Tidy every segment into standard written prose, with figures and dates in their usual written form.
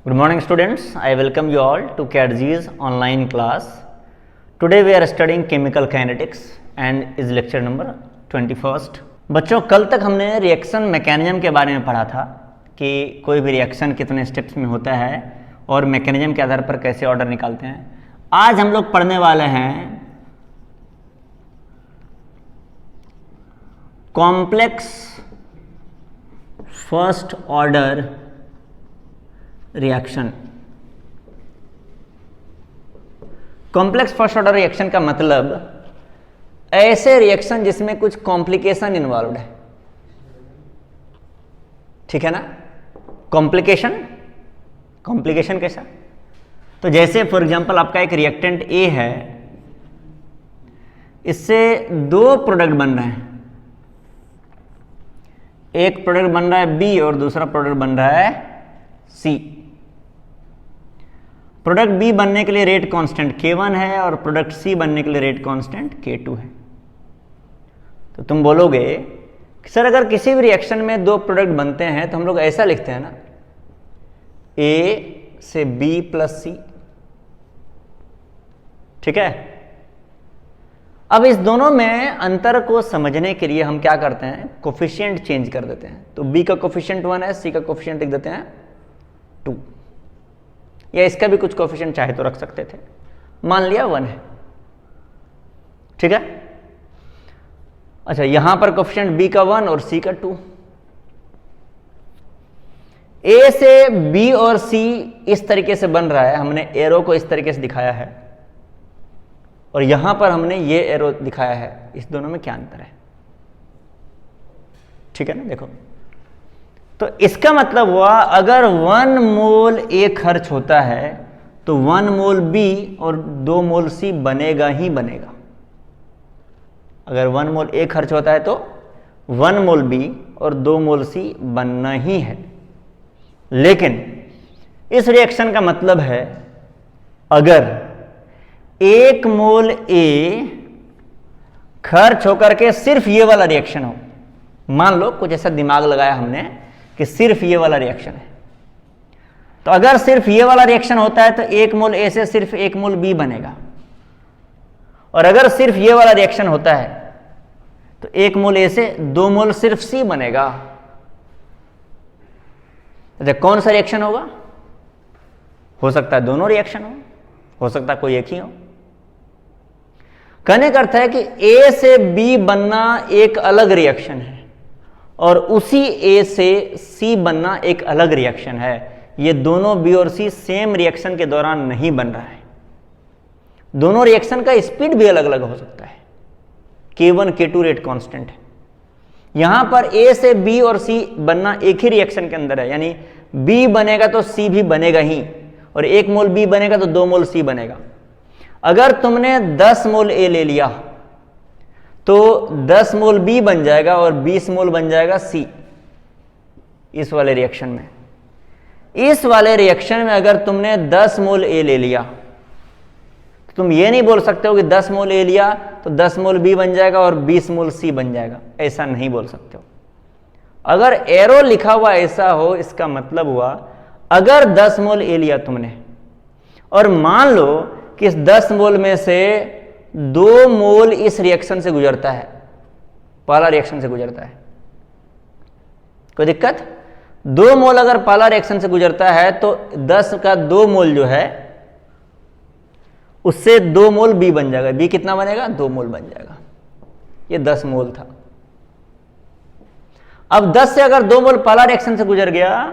Good morning students, I welcome you all to CATG's online class. Today we are studying chemical kinetics and is lecture number 21st. बच्चों कल तक हमने reaction mechanism के बारे में पढ़ा था कि कोई भी रिएक्शन कितने स्टेप्स में होता है और मैकेनिज्म के आधार पर कैसे ऑर्डर निकालते हैं। आज हम लोग पढ़ने वाले हैं complex first order reaction. Complex first order reaction का मतलब ऐसे रिएक्शन जिसमें कुछ कॉम्प्लिकेशन इन्वॉल्वड है, ठीक है ना। कॉम्प्लिकेशन कैसा? तो जैसे फॉर एग्जांपल आपका एक रिएक्टेंट ए है, इससे दो प्रोडक्ट बन रहे हैं, एक प्रोडक्ट बन रहा है बी और दूसरा प्रोडक्ट बन रहा है सी। प्रोडक्ट बी बनने के लिए रेट कांस्टेंट K1 है और प्रोडक्ट सी बनने के लिए रेट कांस्टेंट K2 है। तो तुम बोलोगे कि सर अगर किसी भी रिएक्शन में दो प्रोडक्ट बनते हैं तो हम लोग ऐसा लिखते हैं ना, A से B प्लस C, ठीक है। अब इस दोनों में अंतर को समझने के लिए हम क्या करते हैं, कोफिशिएंट चेंज कर देते हैं। तो B का कोफिशिएंट 1 है, C का कोफिशिएंट लिख देते हैं 2, या इसका भी कुछ कोफिशिएंट चाहे तो रख सकते थे, मान लिया 1 है, ठीक है। अच्छा, यहां पर कोफिशिएंट B का 1 और C का 2। A से B और C इस तरीके से बन रहा है, हमने एरो को इस तरीके से दिखाया है और यहां पर हमने ये एरो दिखाया है। इस दोनों में क्या अंतर है, ठीक है ना। देखो, तो इसका मतलब हुआ अगर 1 मोल A खर्च होता है तो 1 मोल B और 2 मोल C बनेगा ही बनेगा। अगर 1 मोल A खर्च होता है तो 1 मोल B और 2 मोल C बनना ही है। लेकिन इस रिएक्शन का मतलब है अगर 1 मोल A खर्च होकर के सिर्फ ये वाला रिएक्शन हो, मान लो कुछ ऐसा दिमाग लगाया हमने कि सिर्फ ये वाला रिएक्शन है, तो अगर सिर्फ ये वाला रिएक्शन होता है तो 1 मोल A से सिर्फ 1 मोल B बनेगा, और अगर सिर्फ ये वाला रिएक्शन होता है तो 1 मोल A से 2 मोल सिर्फ C बनेगा। तो कौन सा रिएक्शन होगा? हो सकता है दोनों रिएक्शन हो सकता है कोई एक ही हो। कहने का अर्थ है कि A से B बनना एक अलग रिएक्शन है और उसी A से C बनना एक अलग रिएक्शन है। ये दोनों B और C सेम रिएक्शन के दौरान नहीं बन रहा है, दोनों रिएक्शन का स्पीड भी अलग अलग हो सकता है। K1 K2 रेट कांस्टेंट है। यहां पर A से B और C बनना एक ही रिएक्शन के अंदर है, यानी B बनेगा तो C भी बनेगा ही, और 1 मोल B बनेगा तो 2 मोल C बनेगा। अगर तुमने 10 मोल A ले लिया तो 10 मोल B बन जाएगा और 20 मोल बन जाएगा C। इस वाले रिएक्शन में, इस वाले रिएक्शन में अगर तुमने 10 मोल A ले लिया तो तुम ये नहीं बोल सकते हो कि 10 मोल A लिया तो 10 मोल B बन जाएगा और 20 मोल C बन जाएगा, ऐसा नहीं बोल सकते हो। अगर एरो लिखा हुआ ऐसा हो, इसका मतलब हुआ अगर 10 मोल A लिया तुमने और मान लो कि इस 10 मोल में से 2 मोल इस रिएक्शन से गुजरता है, पहला रिएक्शन से गुजरता है, कोई दिक्कत? 2 मोल अगर पहला रिएक्शन से गुजरता है तो 10 का 2 मोल जो है उससे 2 मोल B बन जाएगा। B कितना बनेगा? 2 मोल बन जाएगा। ये 10 मोल था। अब 10 से अगर 2 मोल पहला रिएक्शन से गुजर गया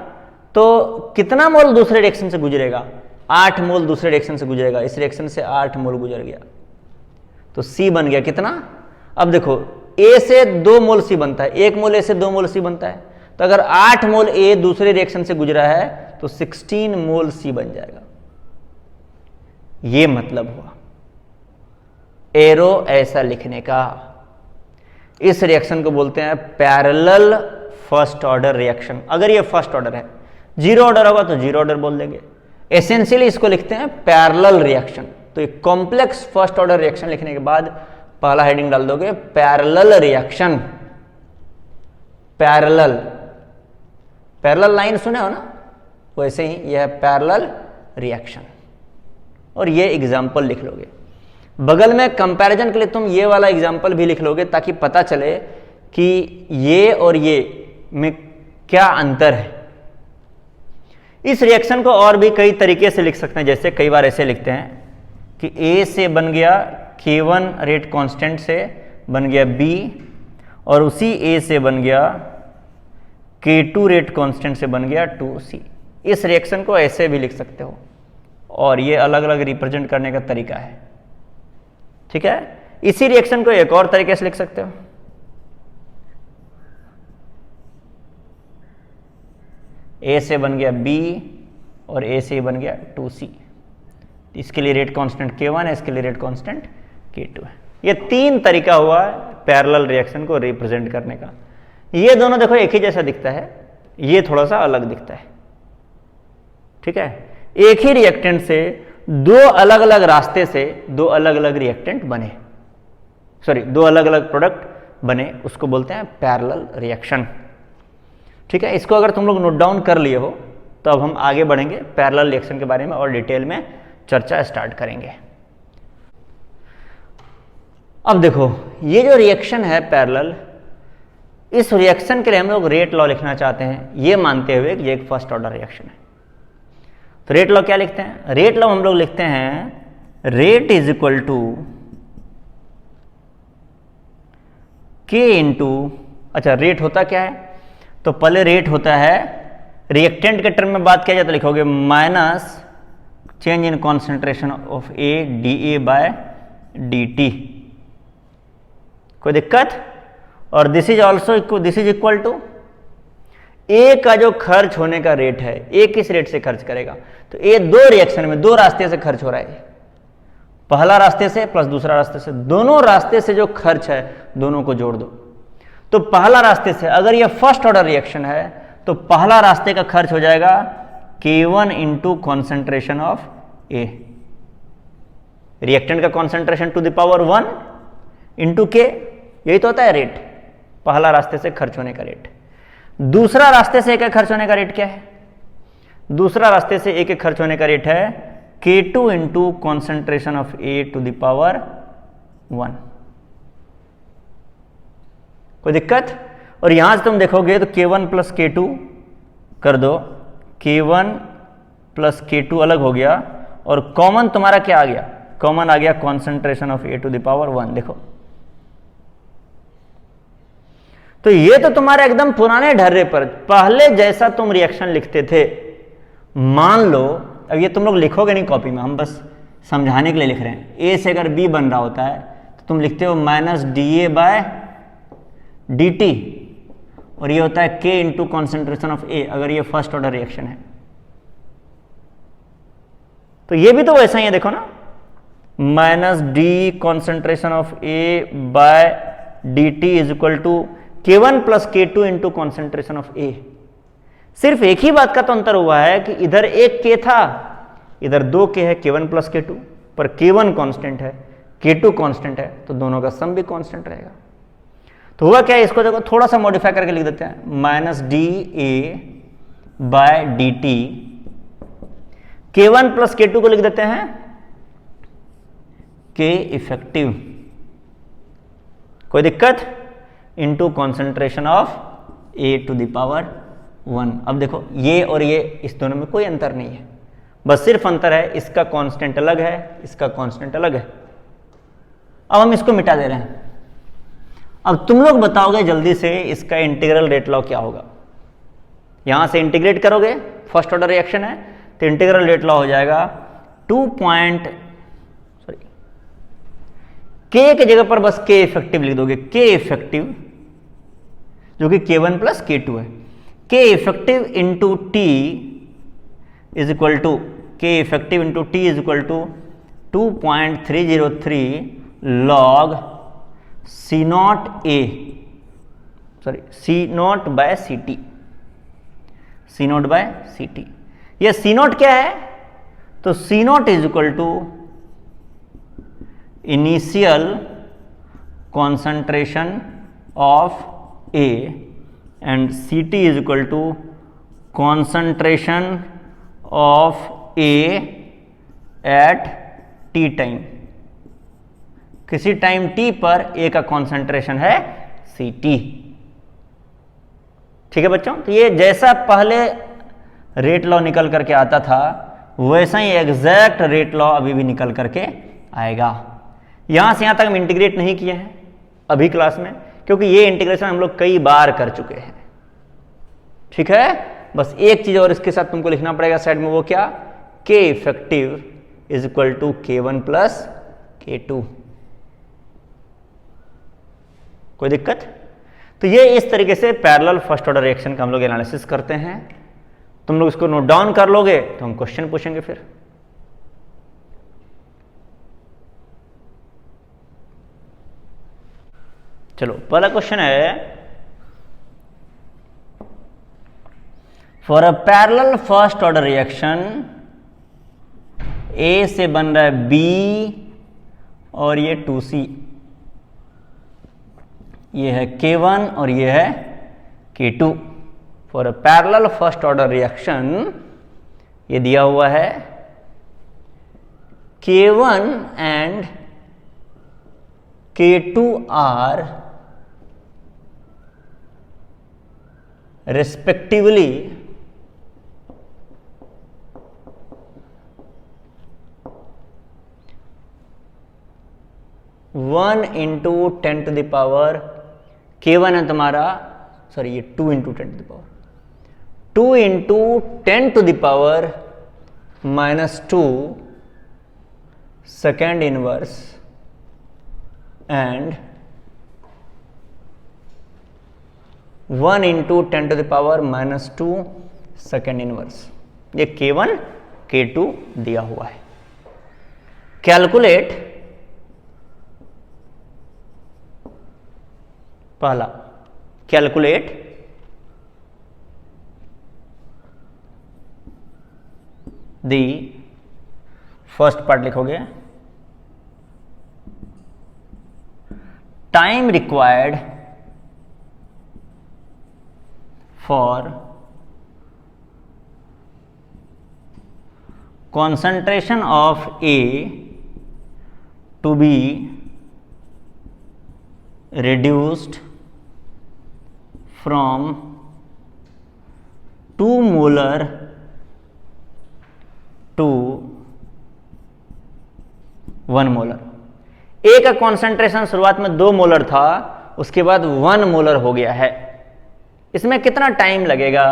तो कितना मोल दूसरे रिएक्शन से गुजरेगा? 8 मोल दूसरे रिएक्शन से गुजरेगा। इस रिएक्शन से 8 मोल गुजर गया तो C बन गया कितना? अब देखो, A से 2 मोल C बनता है, 1 मोल A से 2 मोल C बनता है, तो अगर 8 मोल A दूसरे रिएक्शन से गुजरा है तो 16 मोल C बन जाएगा। ये मतलब हुआ एरो ऐसा लिखने का। इस रिएक्शन को बोलते हैं पैरेलल फर्स्ट ऑर्डर रिएक्शन। अगर ये फर्स्ट ऑर्डर है, जीरो ऑर्डर होगा तो जीरो ऑर्डर बोल देंगे। एसेंशियली इसको लिखते हैं पैरेलल रिएक्शन। तो एक कॉम्प्लेक्स फर्स्ट ऑर्डर रिएक्शन लिखने के बाद पहला हेडिंग डाल दोगे parallel reaction. Parallel, parallel line सुने हो ना, वैसे ही यह पैरेलल रिएक्शन, और ये एग्जाम्पल लिख लोगे। बगल में कंपैरिजन के लिए तुम ये वाला एग्जाम्पल भी लिख लोगे ताकि पता चले कि ये और ये में क्या अंतर है। इस रिएक्शन को और भी कई तरीके से लिख सकते हैं, जैसे कई बार ऐसे लिखते हैं कि A से बन गया K1 रेट कांस्टेंट से बन गया B, और उसी A से बन गया K2 रेट कांस्टेंट से बन गया 2C। इस रिएक्शन को ऐसे भी लिख सकते हो, और ये अलग अलग रिप्रेजेंट करने का तरीका है। ठीक है, इसी रिएक्शन को एक और तरीके से लिख सकते हो। A से बन गया B और A से बन गया 2C। इसके लिए रेट कांस्टेंट K1 है, इसके लिए रेट कांस्टेंट K2 है। ये तीन तरीका हुआ पैरेलल रिएक्शन को रिप्रेजेंट करने का। ये दोनों देखो एक ही जैसा दिखता है, ये थोड़ा सा अलग दिखता है। ठीक है, एक ही रिएक्टेंट से दो अलग अलग रास्ते से दो अलग अलग रिएक्टेंट बने, सॉरी दो अलग अलग प्रोडक्ट बने, उसको बोलते हैं पैरेलल रिएक्शन। ठीक है, इसको अगर तुम लोग नोट डाउन कर लिए हो तो अब हम आगे बढ़ेंगे, पैरेलल रिएक्शन के बारे में और डिटेल में चर्चा स्टार्ट करेंगे। अब देखो, ये जो रिएक्शन है पैरेलल, इस रिएक्शन के लिए हम लोग रेट लॉ लिखना चाहते हैं, ये मानते हुए कि ये एक फर्स्ट ऑर्डर रिएक्शन है। तो रेट लॉ क्या लिखते हैं? रेट लॉ हम लोग लिखते हैं रेट इज इक्वल टू के इंटू, अच्छा रेट होता क्या है? तो पहले रेट होता है, रिएक्टेंट के टर्म में बात किया जाए तो लिखोगे minus change in concentration of A d A by d t. कोई दिक्कत? और this is also this is equal to A का जो खर्च होने का रेट है, ए किस रेट से खर्च करेगा? तो ए दो रिएक्शन में दो रास्ते से खर्च हो रहा है, पहला रास्ते से प्लस दूसरा रास्ते से, दोनों रास्ते से जो खर्च है दोनों को जोड़ दो। तो पहला रास्ते से अगर यह फर्स्ट ऑर्डर रिएक्शन है तो पहला रास्ते का खर्च हो जाएगा K1 into concentration of A, reactant का concentration to the power 1 into K, यही तो होता है रेट, पहला रास्ते से खर्च होने का रेट। दूसरा रास्ते से ए का खर्च होने का रेट क्या है? दूसरा रास्ते से ए के खर्च होने का रेट है K2 into concentration of A to the power 1। कोई दिक्कत? और यहां से तुम देखोगे तो K1 प्लस K2 कर दो, K1 प्लस K2 अलग हो गया, और कॉमन तुम्हारा क्या आ गया? कॉमन आ गया concentration of A to the power 1। देखो, तो ये तो तुम्हारे एकदम पुराने ढर्रे पर पहले जैसा तुम रिएक्शन लिखते थे। मान लो, अब ये तुम लोग लिखोगे नहीं कॉपी में, हम बस समझाने के लिए लिख रहे हैं। ए से अगर बी बन रहा होता है तो तुम लिखते हो minus d A by d t, और ये होता है के इंटू कॉन्सेंट्रेशन ऑफ ए, अगर ये फर्स्ट ऑर्डर रिएक्शन है। तो ये भी तो वैसा ही है, देखो ना, minus d concentration of A by d t is equal to K1 plus K2 into concentration of A. सिर्फ एक ही बात का तो अंतर हुआ है कि इधर एक K था, इधर दो K है, K1 प्लस K2, पर K1 कांस्टेंट है, K2 कांस्टेंट है, तो दोनों का सम भी कांस्टेंट रहेगा। तो हुआ क्या है, इसको देखो थोड़ा सा मॉडिफाई करके लिख देते हैं, minus d A by d t, K1 plus K2 को लिख देते हैं K इफेक्टिव, कोई दिक्कत, into concentration of A to the power 1। अब देखो, ये और ये इस दोनों में कोई अंतर नहीं है, बस सिर्फ अंतर है इसका कांस्टेंट अलग है, इसका कांस्टेंट अलग है। अब हम इसको मिटा दे रहे हैं। अब तुम लोग बताओगे जल्दी से इसका इंटीग्रल रेट लॉ क्या होगा। यहां से इंटीग्रेट करोगे, फर्स्ट ऑर्डर रिएक्शन है, तो इंटीग्रल रेट लॉ हो जाएगा के के जगह पर बस के इफेक्टिव लिख दोगे, के इफेक्टिव जो कि K1 प्लस K2 है, K effective into t is equal to, K effective into t is equal to 2.303 log C not A, sorry C not by C t, C not by C t. यह C not क्या है? तो C not is equal to initial concentration of A and Ct is equal to concentration of A at t time, किसी time t पर A का concentration है C T. ठीक है बच्चों, तो ये जैसा पहले रेट लॉ निकल करके आता था वैसा ही एग्जैक्ट रेट लॉ अभी भी निकल करके आएगा। यहां से यहां तक हम इंटीग्रेट नहीं किए हैं अभी क्लास में, क्योंकि ये इंटीग्रेशन हम लोग कई बार कर चुके हैं। ठीक है, बस एक चीज और इसके साथ तुमको लिखना पड़ेगा साइड में, वो क्या, K effective is equal to K1 plus K2। कोई दिक्कत? तो ये इस तरीके से पैरेलल फर्स्ट ऑर्डर रिएक्शन का हम लोग एनालिसिस करते हैं। तुम लोग इसको नोट डाउन कर लोगे तो हम क्वेश्चन पूछेंगे फिर। चलो पहला क्वेश्चन है, for a parallel first order reaction A से बन रहा है बी और ये 2C, ये है K1 और ये है K2। For a parallel first order reaction ये दिया हुआ है K1 and K2 are respectively one into 10 to the power K1 है तुम्हारा, सॉरी ये 2 into 10 to the power 2 into 10 to the power -2 second inverse and 1 into 10 to the power -2 second inverse. ये K1 K2 दिया हुआ है। Calculate पहला, calculate the first part लिखोगे, time required for concentration of A to be reduced from 2 molar to 1 molar. ए का concentration शुरुआत में 2 molar था, उसके बाद 1 मोलर हो गया है। इसमें कितना टाइम लगेगा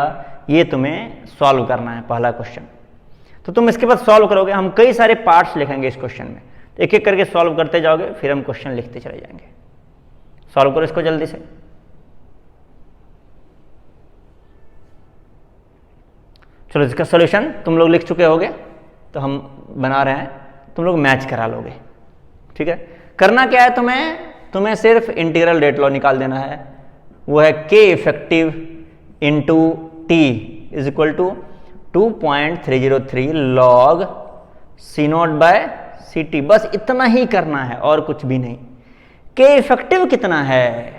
ये तुम्हें सॉल्व करना है, पहला क्वेश्चन। तो तुम इसके बाद सॉल्व करोगे, हम कई सारे पार्ट्स लिखेंगे इस क्वेश्चन में, एक एक करके सॉल्व करते जाओगे, फिर हम क्वेश्चन लिखते चले जाएंगे। सॉल्व करो इसको जल्दी से। चलो इसका सॉल्यूशन तुम लोग लिख चुके होगे, तो हम बना रहे हैं, तुम लोग मैच करा लोगे। ठीक है, करना क्या है तुम्हें सिर्फ इंटीग्रल रेट लॉ निकाल देना है। वो है K effective into t is equal to 2.303 log C not by C t. बस इतना ही करना है और कुछ भी नहीं। के इफेक्टिव कितना है?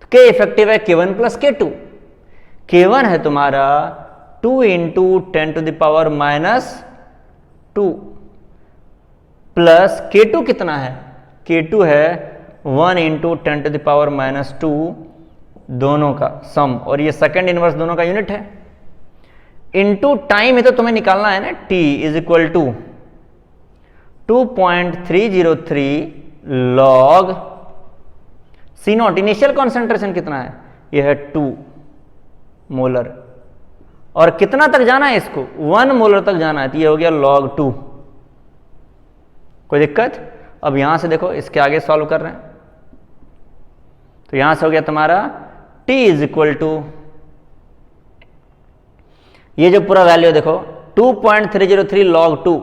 तो के इफेक्टिव है K1 प्लस K2। K1 है तुम्हारा 2 into 10 to the power -2 plus K2 कितना है? K2 है 1 इंटू 10 टू द पावर -2, दोनों का सम, और ये सेकेंड इनवर्स दोनों का यूनिट है। इंटू टाइम है तो तुम्हें निकालना है ना, T is equal to 2.303 log C not. Initial concentration कितना है? यह है 2 मोलर, और कितना तक जाना है इसको? 1 मोलर तक जाना है, तो ये हो गया log 2। कोई दिक्कत? अब यहां से देखो, इसके आगे सॉल्व कर रहे हैं, तो यहां से हो गया तुम्हारा T इज इक्वल टू, ये जो पूरा वैल्यू देखो 2.303 log 2,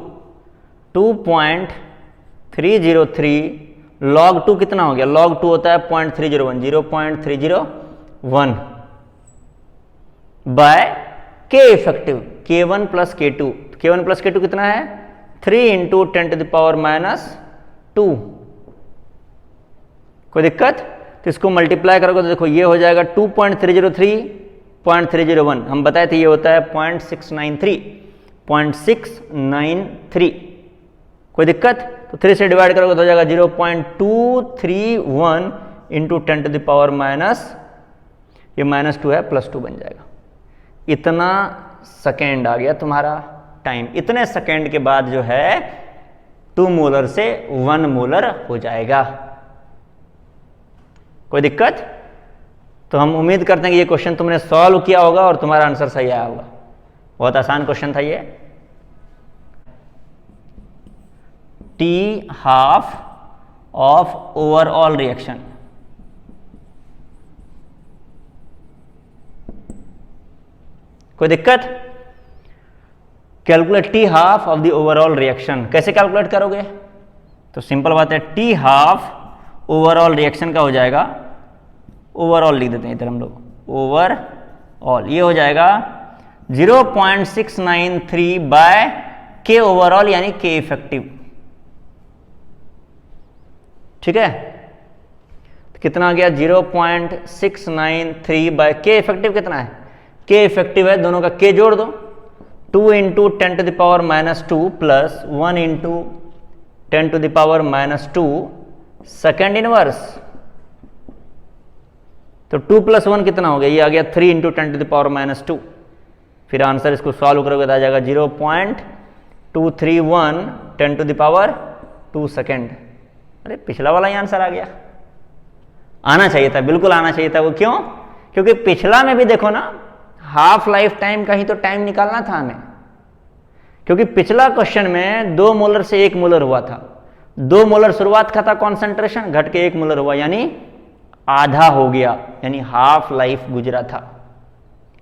2.303 log 2 कितना हो गया? log 2 होता है 0.301, 0.301 बाय के effective K1 plus K2। K1 plus K2 कितना है? 3 इंटू 10 टू द पावर -2। कोई दिक्कत? तो इसको मल्टीप्लाई करोगे तो देखो ये हो जाएगा 2.303 0.301, हम बताए थे ये होता है 0.693, कोई दिक्कत? तो 3 से डिवाइड करोगे तो हो जाएगा 0.231 into 10 to the power minus, ये -2 है, +2 बन जाएगा। इतना सेकेंड आ गया तुम्हारा टाइम। इतने सेकेंड के बाद जो है 2 मोलर से 1 मोलर हो जाएगा। कोई दिक्कत? तो हम उम्मीद करते हैं कि ये क्वेश्चन तुमने सॉल्व किया होगा और तुम्हारा आंसर सही आया होगा। बहुत आसान क्वेश्चन था ये। T half of overall reaction, कोई दिक्कत? Calculate T half of the overall reaction, कैसे कैलकुलेट करोगे? तो सिंपल बात है, T हाफ ओवरऑल रिएक्शन का हो जाएगा, ओवरऑल लिख देते हैं इधर हम लोग, ओवरऑल ये हो जाएगा 0.693 बाय K ओवरऑल यानी K इफेक्टिव। ठीक है, तो कितना आ गया? 0.693 बाय K इफेक्टिव कितना है? K इफेक्टिव है, दोनों का K जोड़ दो, 2 into 10 to the power -2 plus 1 into 10 to the power -2 second inverse. तो 2 + 1 कितना हो गया? ये आ गया 3 इंटू 10 टू द पावर -2। फिर आंसर इसको सॉल्व करोगे तो आ जाएगा 0.231 10 टू द पावर 2 सेकेंड। अरे पिछला वाला ही आंसर आ गया। आना चाहिए था, बिल्कुल आना चाहिए था। वो क्यों? क्योंकि पिछला में भी देखो ना, हाफ लाइफ टाइम का ही तो टाइम निकालना था हमें। क्योंकि पिछला क्वेश्चन में 2 मोलर से 1 मोलर हुआ था, 2 मोलर शुरुआत का था कॉन्सेंट्रेशन, घट के 1 मोलर हुआ, यानी आधा हो गया, यानी हाफ लाइफ गुजरा था।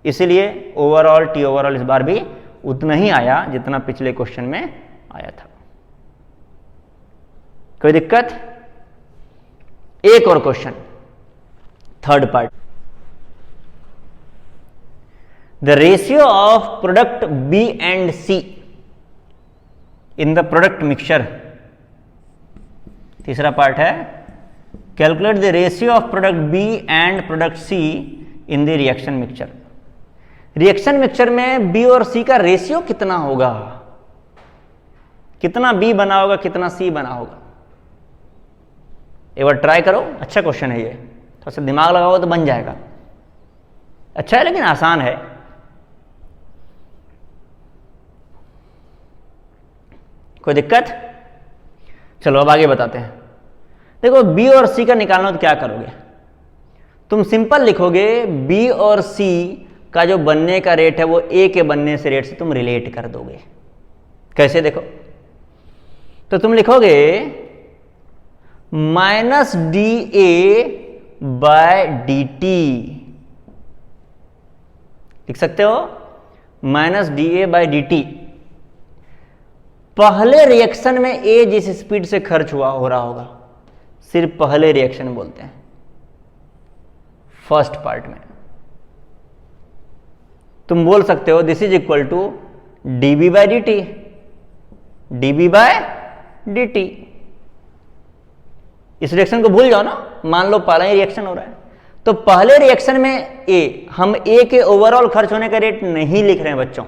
इसीलिए ओवरऑल T ओवरऑल इस बार भी उतना ही आया जितना पिछले क्वेश्चन में आया था। कोई दिक्कत? एक और question, third part. The ratio of product B and C in the product mixture. तीसरा पार्ट है, calculate the ratio of product B and product C in the reaction mixture. Reaction mixture में B और C का ratio कितना होगा? कितना B बना होगा, कितना C बना होगा? एक बार ट्राई करो, अच्छा क्वेश्चन है ये, थोड़ा सा दिमाग लगाओ तो बन जाएगा। अच्छा है लेकिन आसान है। कोई दिक्कत? चलो अब आगे बताते हैं। देखो B और C का निकालना तो क्या करोगे? तुम सिंपल लिखोगे, B और C का जो बनने का रेट है वो A के बनने से रेट से तुम रिलेट कर दोगे। कैसे? देखो, तो तुम लिखोगे -dA/dt, लिख सकते हो -dA/dt। पहले रिएक्शन में A जिस स्पीड से खर्च हो रहा होगा, सिर्फ पहले रिएक्शन बोलते हैं, फर्स्ट पार्ट में। तुम बोल सकते हो this is equal to dB/dt, dB/dt। इस रिएक्शन को भूल जाओ ना, मान लो पहला ही रिएक्शन हो रहा है, तो पहले रिएक्शन में A, हम A के ओवरऑल खर्च होने का रेट नहीं लिख रहे हैं बच्चों,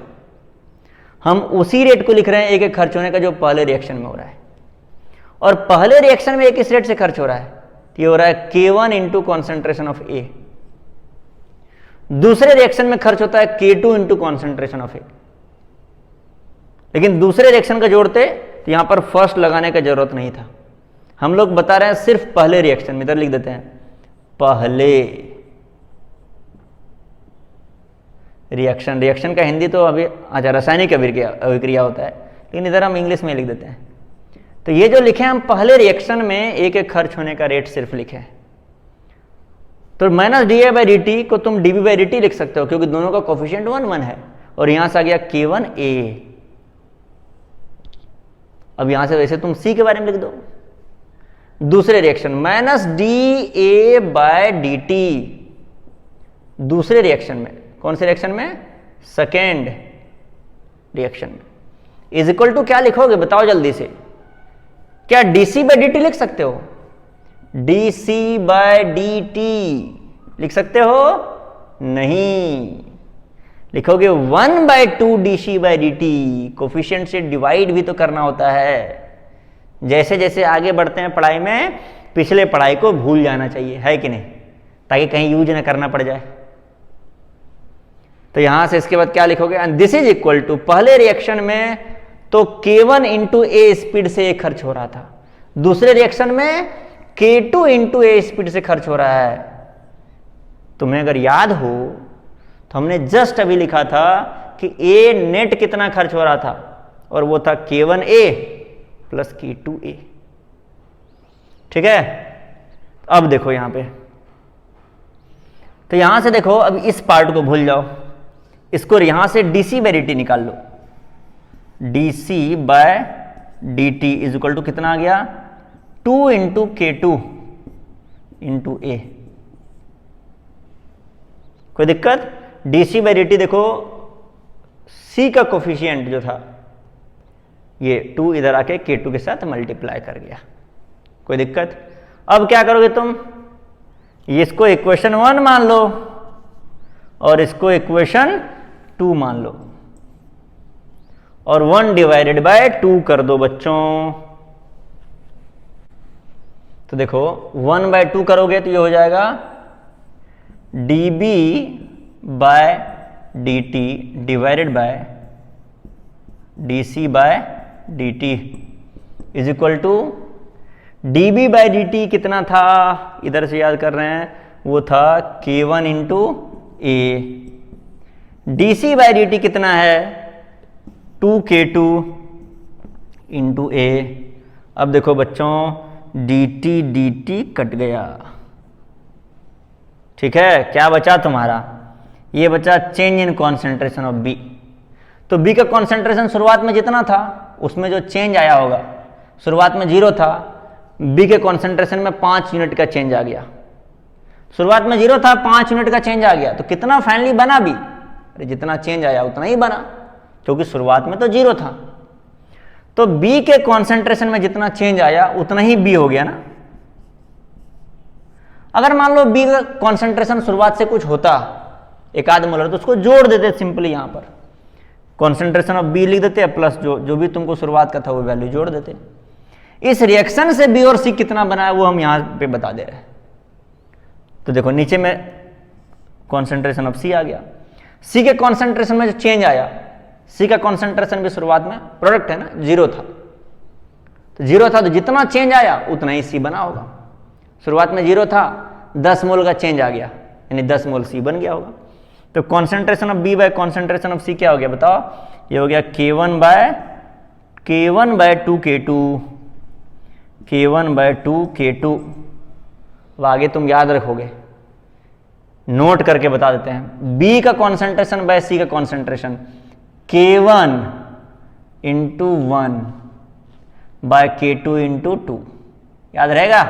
हम उसी रेट को लिख रहे हैं A के खर्च होने का जो पहले रिएक्शन में हो रहा है। और पहले रिएक्शन में A किस रेट से खर्च हो रहा है? तो ये हो रहा है K1 into concentration of A। दूसरे रिएक्शन में खर्च होता है K2 into concentration of A। लेकिन दूसरे रिएक्शन का जोड़ते तो यहां पर फर्स्ट लगाने का जरूरत नहीं था, हम लोग बता रहे हैं सिर्फ पहले रिएक्शन में। इधर लिख देते हैं पहले रिएक्शन। रिएक्शन का हिंदी तो अभी अच्छा रासायनिक अभिक्रिया होता है, लेकिन इधर हम इंग्लिश में लिख देते हैं। तो ये जो लिखे हम पहले रिएक्शन में A के खर्च होने का रेट सिर्फ लिखे हैं, तो -dA/dt को तुम dB/dt लिख सकते हो, क्योंकि दोनों का कोफिशिएंट 1 है, और यहां से आ गया K1A। अब यहां से वैसे तुम C के बारे में लिख दो, दूसरे रिएक्शन -dA/dt, दूसरे रिएक्शन में। कौन से रिएक्शन में? सेकेंड रिएक्शन में। इज इक्वल टू क्या लिखोगे बताओ जल्दी से? क्या dC/dt लिख सकते हो? dC/dt लिख सकते हो? नहीं, लिखोगे 1/2 dc/dt। कोफिशिएंट से डिवाइड भी तो करना होता है। जैसे जैसे आगे बढ़ते हैं पढ़ाई में, पिछले पढ़ाई को भूल जाना चाहिए, है कि नहीं, ताकि कहीं यूज ना करना पड़ जाए। तो यहां से इसके बाद क्या लिखोगे, and this is equal to, पहले रिएक्शन में तो K1 इंटू ए स्पीड से खर्च हो रहा था, दूसरे रिएक्शन में K2 इंटू ए स्पीड से खर्च हो रहा है। तुम्हें अगर याद हो तो हमने जस्ट अभी लिखा था कि ए नेट कितना खर्च हो रहा था, और वो था K1A प्लस K2A। ठीक है, अब देखो यहां पे, तो यहां से देखो, अब इस पार्ट को भूल जाओ, इसको यहां से dc/dt निकाल लो। dc/dt इज इक्वल टू कितना आ गया, 2 इंटू K2 इंटू ए। कोई दिक्कत? dc/dt देखो, c का कोफिशिएंट जो था ये 2 इधर आके K2 के साथ मल्टीप्लाई कर गया। कोई दिक्कत? अब क्या करोगे तुम, इसको इक्वेशन 1 मान लो और इसको इक्वेशन 2 मान लो, और 1 डिवाइडेड बाय 2 कर दो बच्चों। तो देखो 1/2 करोगे तो ये हो जाएगा dB/dt divided by dc/dt is equal to, dB/dt कितना था, इधर से याद कर रहे हैं, वो था K1 इंटू ए। dc/dt कितना है, 2K2 इंटू ए। अब देखो बच्चों, dt कट गया। ठीक है, क्या बचा तुम्हारा, ये बचा change in concentration of B. तो बी का कॉन्सेंट्रेशन शुरुआत में जितना था उसमें जो चेंज आया होगा, शुरुआत में 0 था, बी के कॉन्सेंट्रेशन में 5 यूनिट का चेंज आ गया। शुरुआत में 0 था, 5 यूनिट का चेंज आ गया, तो कितना फाइनली बना बी, अरे जितना चेंज आया उतना ही बना, क्योंकि शुरुआत में तो 0 था। तो बी के कॉन्सेंट्रेशन में जितना चेंज आया उतना ही बी हो गया ना। अगर मान लो बी का कॉन्सेंट्रेशन शुरुआत से कुछ होता, एक आध मोलर, तो उसको जोड़ देते सिंपली, यहां पर कॉन्सेंट्रेशन ऑफ बी लिख देते, प्लस जो भी तुमको शुरुआत का था वो वैल्यू जोड़ देते। इस रिएक्शन से बी और सी कितना बना है वो हम यहां पे बता दे रहे हैं। तो देखो नीचे में कॉन्सेंट्रेशन ऑफ सी आ गया, सी के कॉन्सेंट्रेशन में जो चेंज आया, सी का कॉन्सेंट्रेशन भी शुरुआत में प्रोडक्ट है ना, 0 था, तो 0 था तो जितना चेंज आया उतना ही सी बना होगा। शुरुआत में 0 था, 10 मोल का चेंज आ गया, यानी 10 मोल सी बन गया होगा। तो concentration of B by concentration of C क्या हो गया बताओ, ये हो गया K1/2K2। अब आगे तुम याद रखोगे, नोट करके बता देते हैं। बी का कॉन्सेंट्रेशन बाय सी का concentration K1 into 1 by K2 into 2। याद रहेगा?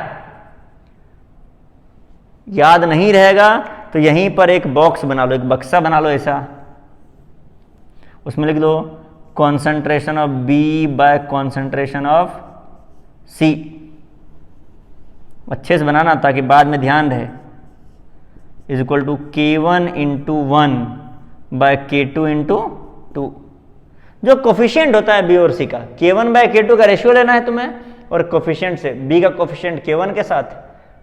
याद नहीं रहेगा तो यहीं पर एक बॉक्स बना लो, एक बक्सा बना लो ऐसा, उसमें लिख दो concentration of B by concentration of C. अच्छे से बनाना ताकि बाद में ध्यान रहे। Is equal to K1 into 1 by K2 into 2। जो कोफिशिएंट होता है बी और सी का, K1 बाय K2 का रेशियो लेना है तुम्हें, और कोफिशिएंट से बी का कोफिशिएंट K1 के साथ,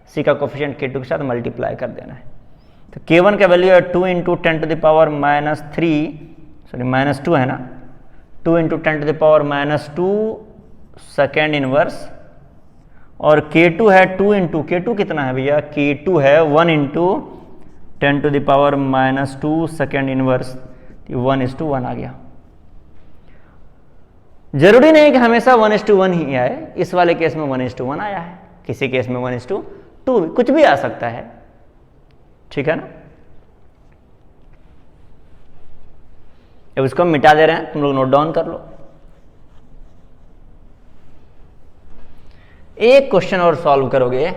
सी का कोफिशिएंट K2 के साथ मल्टीप्लाई कर देना है। तो K1 का वैल्यू है 2 इंटू 10 टू द पावर -2 है ना, 2 into 10 to the power -2 second inverse, और K2 है 2 इंटू, K2 कितना है भैया, K2 है 1 into 10 to the power -2 second inverse, 1:1 आ गया। जरूरी नहीं कि हमेशा 1:1 ही आए, इस वाले केस में 1:1 आया है, किसी केस में 1:2 कुछ भी आ सकता है। ठीक है ना, अब इसको हम मिटा दे रहे हैं, तुम लोग नोट डाउन कर लो। एक क्वेश्चन और सॉल्व करोगे,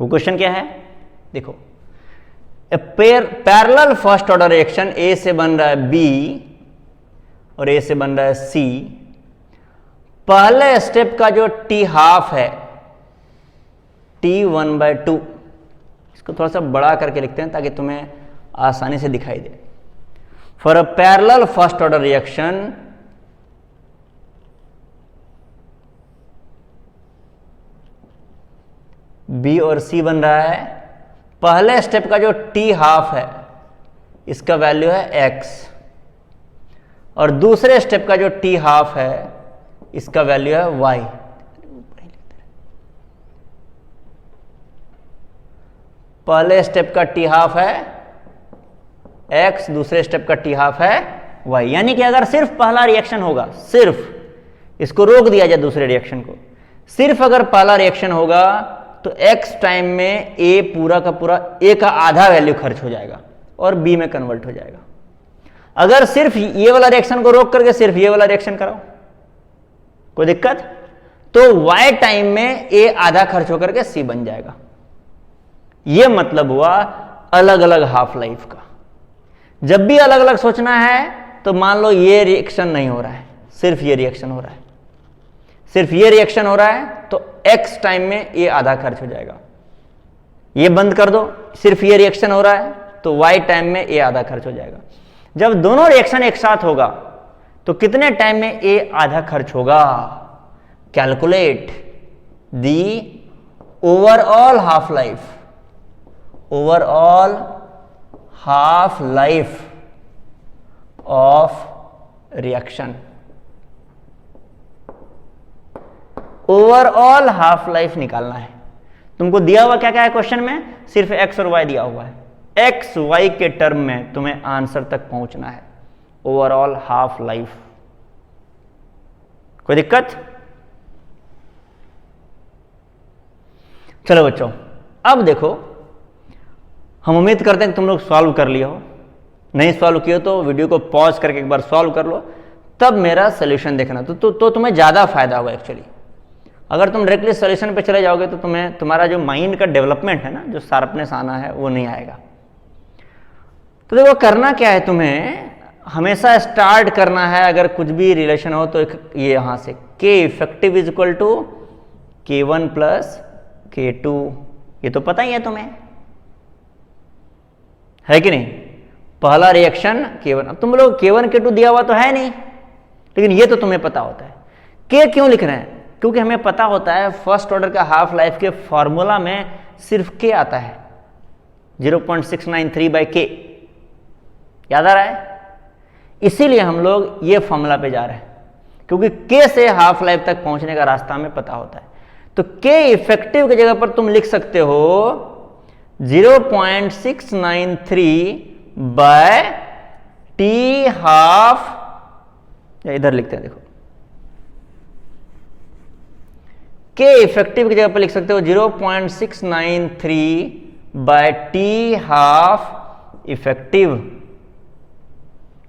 वो क्वेश्चन क्या है, देखो parallel first order reaction, A से बन रहा है बी और ए से बन रहा है सी। पहले स्टेप का जो टी हाफ है T1/2, इसको थोड़ा सा बड़ा करके लिखते हैं ताकि तुम्हें आसानी से दिखाई दे। For a parallel first order reaction B और सी बन रहा है, पहले स्टेप का जो टी हाफ है इसका वैल्यू है x, और दूसरे स्टेप का जो टी हाफ है इसका वैल्यू है y। पहले स्टेप का टी हाफ है x, दूसरे स्टेप का टी हाफ है y। यानी कि अगर सिर्फ पहला रिएक्शन होगा, सिर्फ इसको रोक दिया जाए दूसरे रिएक्शन को, सिर्फ अगर पहला रिएक्शन होगा तो x टाइम में a पूरा का पूरा a का आधा वैल्यू खर्च हो जाएगा और b में कन्वर्ट हो जाएगा। अगर सिर्फ ये वाला रिएक्शन को रोक करके सिर्फ ये वाला रिएक्शन कराओ, कोई दिक्कत, तो y टाइम में a आधा खर्च होकर के c बन जाएगा। ये मतलब हुआ अलग अलग हाफ लाइफ का। जब भी अलग अलग सोचना है तो मान लो ये रिएक्शन नहीं हो रहा है, सिर्फ ये रिएक्शन हो रहा है, सिर्फ ये रिएक्शन हो रहा है, तो x टाइम में ये आधा खर्च हो जाएगा। ये बंद कर दो, सिर्फ ये रिएक्शन हो रहा है तो y टाइम में ये आधा खर्च हो जाएगा। जब दोनों रिएक्शन एक साथ होगा तो कितने टाइम में ये आधा खर्च होगा? Calculate the overall half life, overall half life of reaction. Overall half life निकालना है। तुमको दिया हुआ क्या क्या है क्वेश्चन में? सिर्फ x और y दिया हुआ है। x y के टर्म में तुम्हें आंसर तक पहुंचना है, ओवरऑल हाफ लाइफ। कोई दिक्कत? चलो बच्चों, अब देखो, हम उम्मीद करते हैं कि तुम लोग सॉल्व कर लिए हो। नहीं सॉल्व किए तो वीडियो को पॉज करके एक बार सॉल्व कर लो, तब मेरा सोल्यूशन देखना, तो तुम्हें ज्यादा फायदा होगा एक्चुअली। अगर तुम डायरेक्टली सोल्यूशन पे चले जाओगे तो तुम्हारा जो माइंड का डेवलपमेंट है ना, जो शार्पनेस आना है, वो नहीं आएगा। तो देखो करना क्या है, तुम्हें हमेशा स्टार्ट करना है, अगर कुछ भी रिलेशन हो तो ये यहां से K effective is equal to K1 plus K2, ये तो पता ही है तुम्हें, है कि नहीं? पहला रिएक्शन K1, अब तुम लोग K1 K2 दिया हुआ तो है नहीं, लेकिन ये तो तुम्हें पता होता है। K क्यों लिख रहे हैं? क्योंकि हमें पता होता है फर्स्ट ऑर्डर का हाफ लाइफ के फॉर्मूला में सिर्फ K आता है, 0.693/K। याद आ रहा है? इसीलिए हम लोग ये फॉर्मूला पे जा रहे हैं, क्योंककि K से हाफ लाइफ तक पहुंचने का रास्ता हमें पता होता है। तो K इफेक्टिव की जगह पर तुम लिख सकते हो 0.693/T हाफ, इधर लिखते हैं, देखो K इफेक्टिव की जगह पर लिख सकते हो 0.693/T हाफ इफेक्टिव,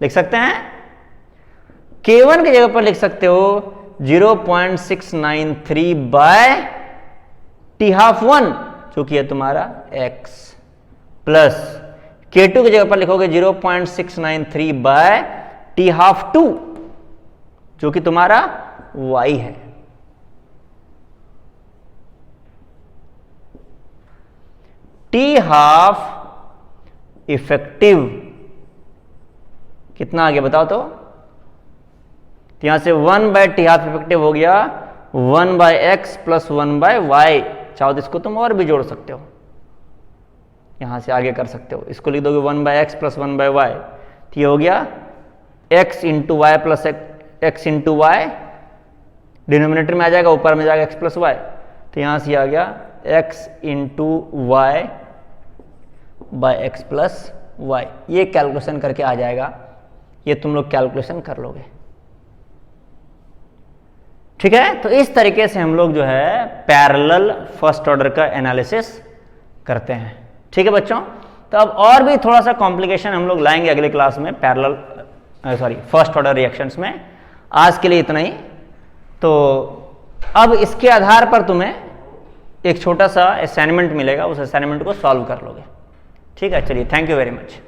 लिख सकते हैं। K1 की जगह पर लिख सकते हो 0.693/T हाफ 1, जो कि है तुम्हारा x, प्लस K2 की जगह पर लिखोगे 0.693/T हाफ 2, जो कि तुम्हारा y है। T हाफ इफेक्टिव कितना आ गया बताओ तो? यहां से 1/T हाफ इफेक्टिव हो गया 1/x प्लस 1/y। चाहो तो इसको तुम और भी जोड़ सकते हो, यहां से आगे कर सकते हो। इसको लिख दोगे 1/x प्लस 1/y, तो ये हो गया x into y plus x into y, denominator में आ जाएगा, ऊपर में जाएगा x प्लस वाई, तो यहां से आ गया x into y by x plus y. ये कैलकुलेशन करके आ जाएगा, ये तुम लोग कैलकुलेशन कर लोगे, ठीक है? तो इस तरीके से हम लोग जो है पैरेलल फर्स्ट ऑर्डर का एनालिसिस करते हैं, ठीक है बच्चों? तो अब और भी थोड़ा सा कॉम्प्लिकेशन हम लोग लाएंगे अगले क्लास में फर्स्ट ऑर्डर रिएक्शंस में। आज के लिए इतना ही। तो अब इसके आधार पर तुम्हें एक छोटा सा असाइनमेंट मिलेगा, उस असाइनमेंट को सॉल्व कर लोगे। ठीक है, चलिए, थैंक यू वेरी मच।